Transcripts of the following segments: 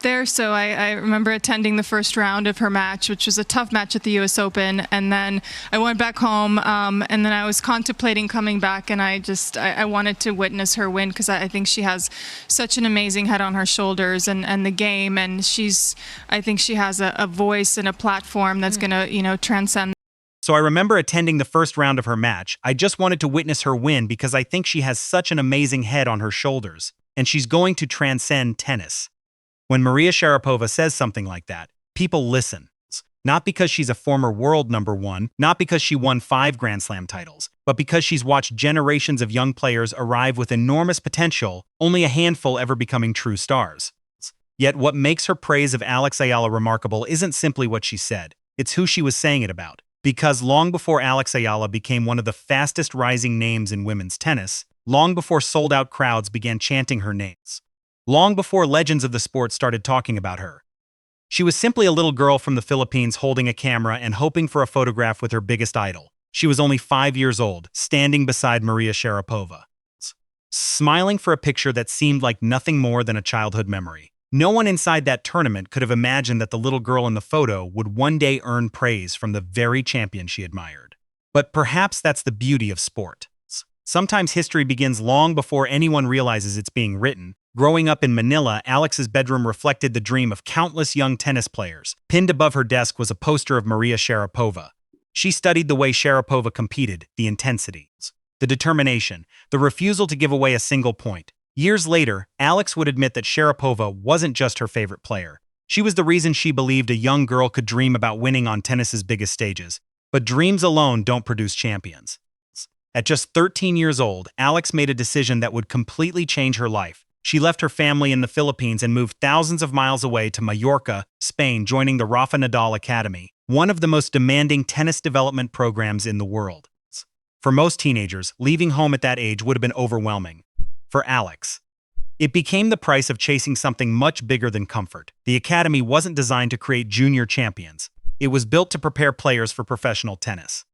there. So I remember attending the first round of her match, which was a tough match at the U.S. Open. And then I went back home, and then I was contemplating coming back, and I wanted to witness her win because I think she has such an amazing head on her shoulders and the game. And I think she has a voice and a platform that's going to, transcend. So I remember attending the first round of her match. I just wanted to witness her win because I think she has such an amazing head on her shoulders, and she's going to transcend tennis. When Maria Sharapova says something like that, people listen. Not because she's a former world number one, not because she won 5 Grand Slam titles, but because she's watched generations of young players arrive with enormous potential, only a handful ever becoming true stars. Yet what makes her praise of Alex Eala remarkable isn't simply what she said, it's who she was saying it about. Because long before Alex Eala became one of the fastest rising names in women's tennis, long before sold-out crowds began chanting her names, long before legends of the sport started talking about her, she was simply a little girl from the Philippines holding a camera and hoping for a photograph with her biggest idol. She was only 5 years old, standing beside Maria Sharapova, smiling for a picture that seemed like nothing more than a childhood memory. No one inside that tournament could have imagined that the little girl in the photo would one day earn praise from the very champion she admired. But perhaps that's the beauty of sport. Sometimes history begins long before anyone realizes it's being written. Growing up in Manila, Alex's bedroom reflected the dream of countless young tennis players. Pinned above her desk was a poster of Maria Sharapova. She studied the way Sharapova competed, the intensity, the determination, the refusal to give away a single point. Years later, Alex would admit that Sharapova wasn't just her favorite player. She was the reason she believed a young girl could dream about winning on tennis's biggest stages. But dreams alone don't produce champions. At just 13 years old, Alex made a decision that would completely change her life. She left her family in the Philippines and moved thousands of miles away to Mallorca, Spain, joining the Rafa Nadal Academy, one of the most demanding tennis development programs in the world. For most teenagers, leaving home at that age would have been overwhelming. For Alex, it became the price of chasing something much bigger than comfort. The academy wasn't designed to create junior champions. It was built to prepare players for professional tennis.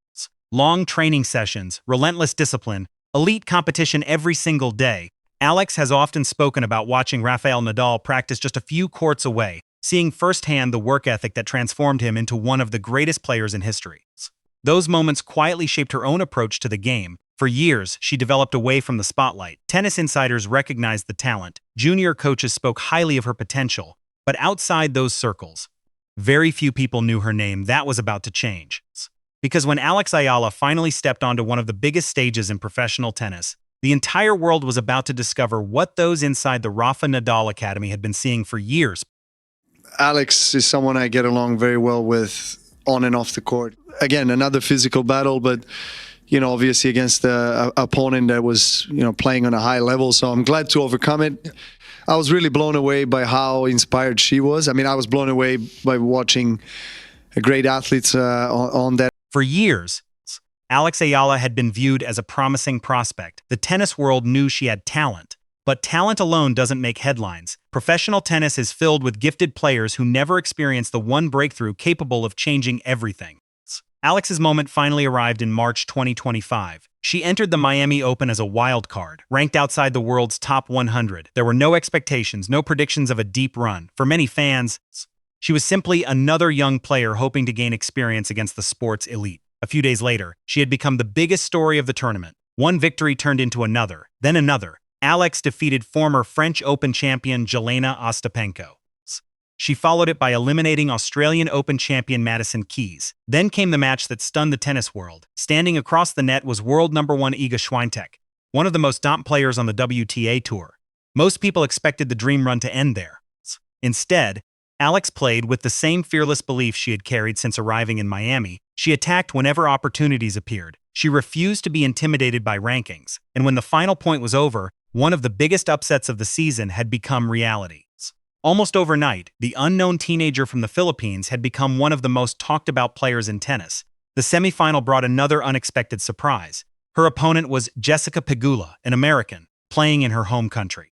Long training sessions, relentless discipline, elite competition every single day. Alex has often spoken about watching Rafael Nadal practice just a few courts away, seeing firsthand the work ethic that transformed him into one of the greatest players in history. Those moments quietly shaped her own approach to the game. For years, she developed away from the spotlight. Tennis insiders recognized the talent. Junior coaches spoke highly of her potential. But outside those circles, very few people knew her name. That was about to change. Because when Alex Eala finally stepped onto one of the biggest stages in professional tennis, the entire world was about to discover what those inside the Rafa Nadal Academy had been seeing for years. Alex is someone I get along very well with on and off the court. Again, another physical battle, but obviously against an opponent that was, playing on a high level. So I'm glad to overcome it. I was really blown away by how inspired she was. I mean, I was blown away by watching great athletes on that. For years, Alex Eala had been viewed as a promising prospect. The tennis world knew she had talent. But talent alone doesn't make headlines. Professional tennis is filled with gifted players who never experienced the one breakthrough capable of changing everything. Alex's moment finally arrived in March 2025. She entered the Miami Open as a wild card, ranked outside the world's top 100. There were no expectations, no predictions of a deep run. For many fans, she was simply another young player hoping to gain experience against the sport's elite. A few days later, she had become the biggest story of the tournament. One victory turned into another, then another. Alex defeated former French Open champion Jelena Ostapenko. She followed it by eliminating Australian Open champion Madison Keys. Then came the match that stunned the tennis world. Standing across the net was world number 1 Iga Swiatek, one of the most dominant players on the WTA tour. Most people expected the dream run to end there. Instead, Alex played with the same fearless belief she had carried since arriving in Miami. She attacked whenever opportunities appeared. She refused to be intimidated by rankings. And when the final point was over, one of the biggest upsets of the season had become reality. Almost overnight, the unknown teenager from the Philippines had become one of the most talked about players in tennis. The semifinal brought another unexpected surprise. Her opponent was Jessica Pegula, an American, playing in her home country,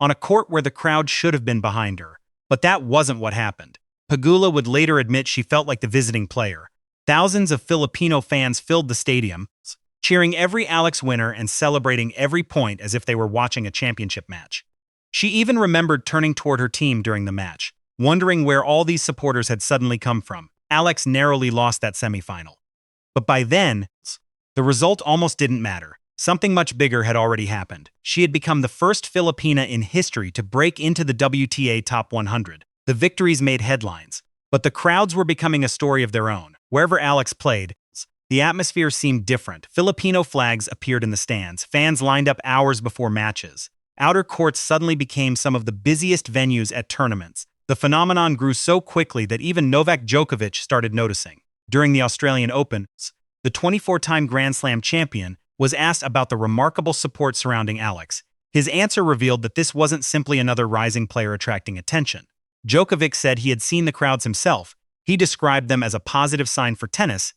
on a court where the crowd should have been behind her. But that wasn't what happened. Pegula would later admit she felt like the visiting player. Thousands of Filipino fans filled the stadium, cheering every Alex winner and celebrating every point as if they were watching a championship match. She even remembered turning toward her team during the match, wondering where all these supporters had suddenly come from. Alex narrowly lost that semifinal. But by then, the result almost didn't matter. Something much bigger had already happened. She had become the first Filipina in history to break into the WTA Top 100. The victories made headlines, but the crowds were becoming a story of their own. Wherever Alex played, the atmosphere seemed different. Filipino flags appeared in the stands. Fans lined up hours before matches. Outer courts suddenly became some of the busiest venues at tournaments. The phenomenon grew so quickly that even Novak Djokovic started noticing. During the Australian Open, the 24-time Grand Slam champion was asked about the remarkable support surrounding Alex. His answer revealed that this wasn't simply another rising player attracting attention. Djokovic said he had seen the crowds himself. He described them as a positive sign for tennis,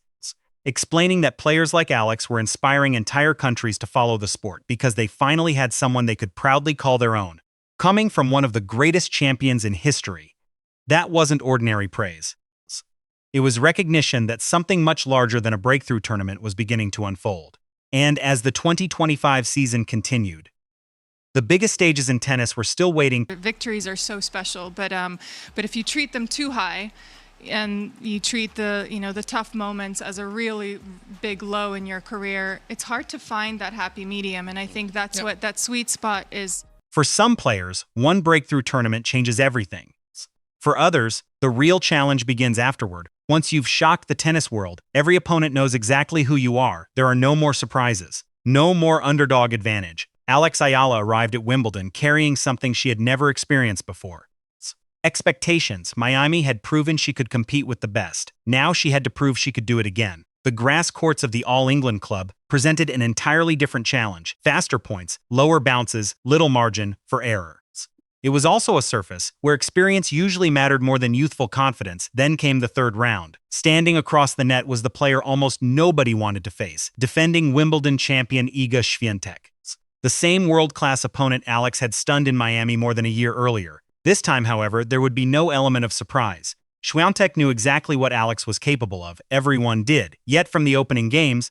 explaining that players like Alex were inspiring entire countries to follow the sport because they finally had someone they could proudly call their own. Coming from one of the greatest champions in history, that wasn't ordinary praise. It was recognition that something much larger than a breakthrough tournament was beginning to unfold. And as the 2025 season continued, the biggest stages in tennis were still waiting. Victories are so special, but if you treat them too high, and you treat the tough moments as a really big low in your career, it's hard to find that happy medium. And I think that's what that sweet spot is. For some players, one breakthrough tournament changes everything. For others, the real challenge begins afterward. Once you've shocked the tennis world, every opponent knows exactly who you are. There are no more surprises, no more underdog advantage. Alex Eala arrived at Wimbledon carrying something she had never experienced before. Expectations. Miami had proven she could compete with the best. Now she had to prove she could do it again. The grass courts of the All England Club presented an entirely different challenge. Faster points, lower bounces, little margin for error. It was also a surface where experience usually mattered more than youthful confidence. Then came the third round. Standing across the net was the player almost nobody wanted to face, defending Wimbledon champion Iga Świątek. The same world-class opponent Alex had stunned in Miami more than a year earlier. This time, however, there would be no element of surprise. Świątek knew exactly what Alex was capable of. Everyone did. Yet from the opening games,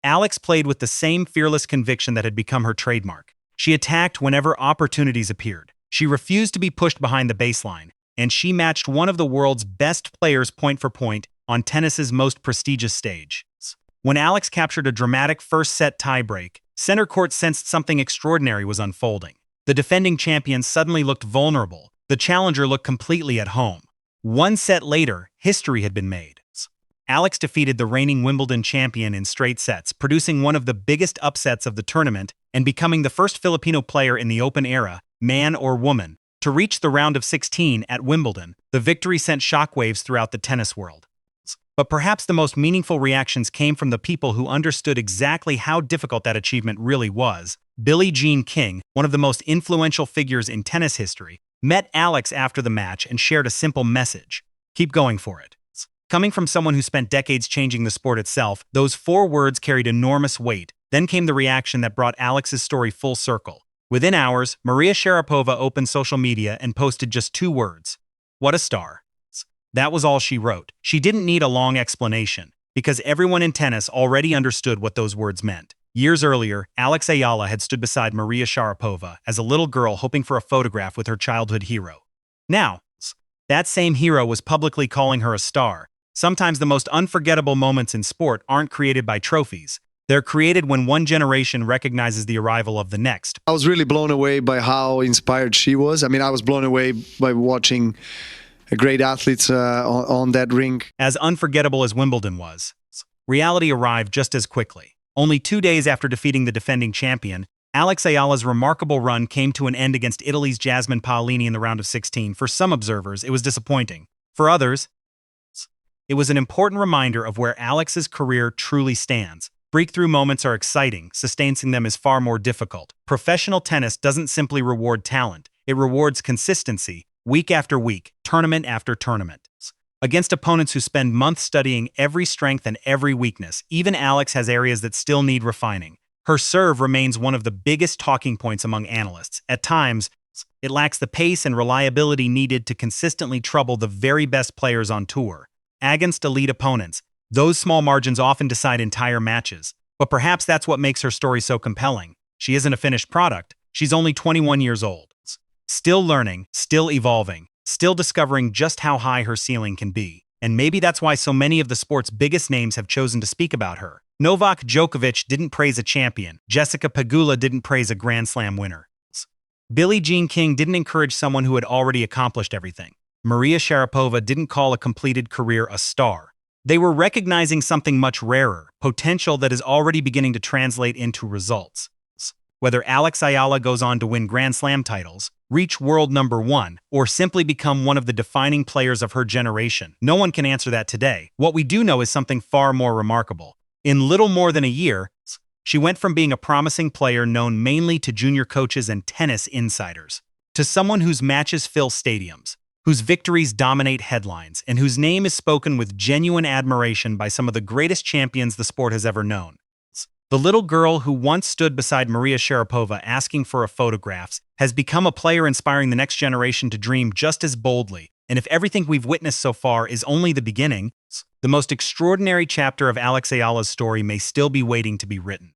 Alex played with the same fearless conviction that had become her trademark. She attacked whenever opportunities appeared. She refused to be pushed behind the baseline, and she matched one of the world's best players point for point on tennis's most prestigious stage. When Alex captured a dramatic first-set tiebreak, center court sensed something extraordinary was unfolding. The defending champion suddenly looked vulnerable. The challenger looked completely at home. One set later, history had been made. Alex defeated the reigning Wimbledon champion in straight sets, producing one of the biggest upsets of the tournament and becoming the first Filipino player in the Open era, man or woman, to reach the round of 16 at Wimbledon. The victory sent shockwaves throughout the tennis world. But perhaps the most meaningful reactions came from the people who understood exactly how difficult that achievement really was. Billie Jean King, one of the most influential figures in tennis history, met Alex after the match and shared a simple message: keep going for it. Coming from someone who spent decades changing the sport itself, those 4 words carried enormous weight. Then came the reaction that brought Alex's story full circle. Within hours, Maria Sharapova opened social media and posted just 2 words: "What a star." That was all she wrote. She didn't need a long explanation, because everyone in tennis already understood what those words meant. Years earlier, Alex Eala had stood beside Maria Sharapova as a little girl hoping for a photograph with her childhood hero. Now, that same hero was publicly calling her a star. Sometimes the most unforgettable moments in sport aren't created by trophies. They're created when one generation recognizes the arrival of the next. I was really blown away by how inspired she was. I mean, I was blown away by watching great athletes on that rink. As unforgettable as Wimbledon was, reality arrived just as quickly. Only 2 days after defeating the defending champion, Alex Eala's remarkable run came to an end against Italy's Jasmine Paolini in the round of 16. For some observers, it was disappointing. For others, it was an important reminder of where Alex's career truly stands. Breakthrough moments are exciting, sustaining them is far more difficult. Professional tennis doesn't simply reward talent, it rewards consistency, week after week, tournament after tournament. Against opponents who spend months studying every strength and every weakness, even Alex has areas that still need refining. Her serve remains one of the biggest talking points among analysts. At times, it lacks the pace and reliability needed to consistently trouble the very best players on tour. Against elite opponents, those small margins often decide entire matches. But perhaps that's what makes her story so compelling. She isn't a finished product. She's only 21 years old. Still learning, still evolving, still discovering just how high her ceiling can be. And maybe that's why so many of the sport's biggest names have chosen to speak about her. Novak Djokovic didn't praise a champion. Jessica Pegula didn't praise a Grand Slam winner. Billie Jean King didn't encourage someone who had already accomplished everything. Maria Sharapova didn't call a completed career a star. They were recognizing something much rarer, potential that is already beginning to translate into results. Whether Alex Eala goes on to win Grand Slam titles, reach world #1, or simply become one of the defining players of her generation, no one can answer that today. What we do know is something far more remarkable. In little more than a year, she went from being a promising player known mainly to junior coaches and tennis insiders, to someone whose matches fill stadiums, whose victories dominate headlines, and whose name is spoken with genuine admiration by some of the greatest champions the sport has ever known. The little girl who once stood beside Maria Sharapova asking for a photograph has become a player inspiring the next generation to dream just as boldly. And if everything we've witnessed so far is only the beginning, the most extraordinary chapter of Alex Eala's story may still be waiting to be written.